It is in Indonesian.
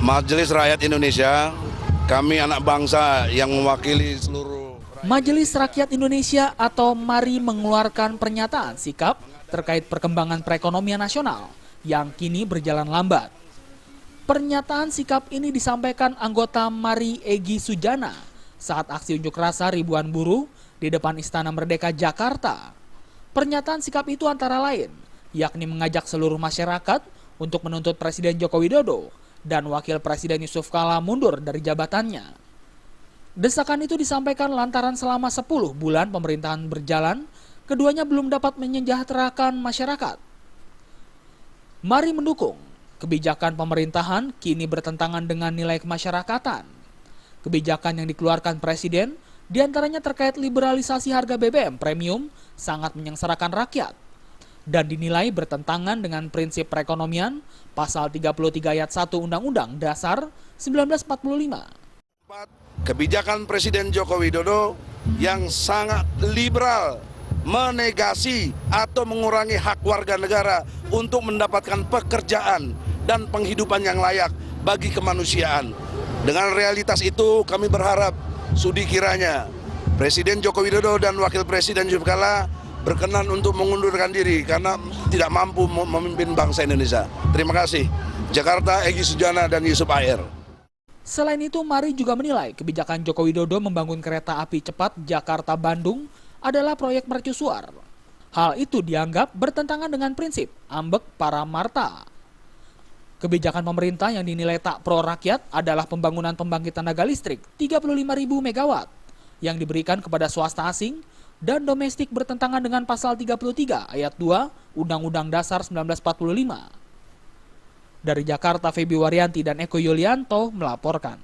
Majelis Rakyat Indonesia, kami anak bangsa yang mewakili seluruh Majelis Rakyat Indonesia atau MARI mengeluarkan pernyataan sikap terkait perkembangan perekonomian nasional yang kini berjalan lambat. Pernyataan sikap ini disampaikan anggota MARI Egy Sujana saat aksi unjuk rasa ribuan buruh di depan Istana Merdeka Jakarta. Pernyataan sikap itu antara lain, yakni mengajak seluruh masyarakat untuk menuntut Presiden Joko Widodo dan Wakil Presiden Yusuf Kala mundur dari jabatannya. Desakan itu disampaikan lantaran selama 10 bulan pemerintahan berjalan, keduanya belum dapat menyejahterakan masyarakat. MARI mendukung kebijakan pemerintahan kini bertentangan dengan nilai kemasyarakatan. Kebijakan yang dikeluarkan Presiden diantaranya terkait liberalisasi harga BBM premium sangat menyengsarakan rakyat dan dinilai bertentangan dengan prinsip perekonomian pasal 33 ayat 1 Undang-Undang Dasar 1945. Kebijakan Presiden Joko Widodo yang sangat liberal menegasi atau mengurangi hak warga negara untuk mendapatkan pekerjaan dan penghidupan yang layak bagi kemanusiaan. Dengan realitas itu kami berharap sudi kiranya Presiden Joko Widodo dan Wakil Presiden Yusuf Kala berkenan untuk mengundurkan diri karena tidak mampu memimpin bangsa Indonesia. Terima kasih. Jakarta, Egy Sujana dan Yusuf Air. Selain itu, MARI juga menilai kebijakan Joko Widodo membangun kereta api cepat Jakarta-Bandung adalah proyek mercusuar. Hal itu dianggap bertentangan dengan prinsip ambek para marta. Kebijakan pemerintah yang dinilai tak pro rakyat adalah pembangunan pembangkit tenaga listrik 35.000 MW yang diberikan kepada swasta asing dan domestik bertentangan dengan pasal 33 ayat 2 Undang-Undang Dasar 1945. Dari Jakarta, Febi Waryanti dan Eko Yulianto melaporkan.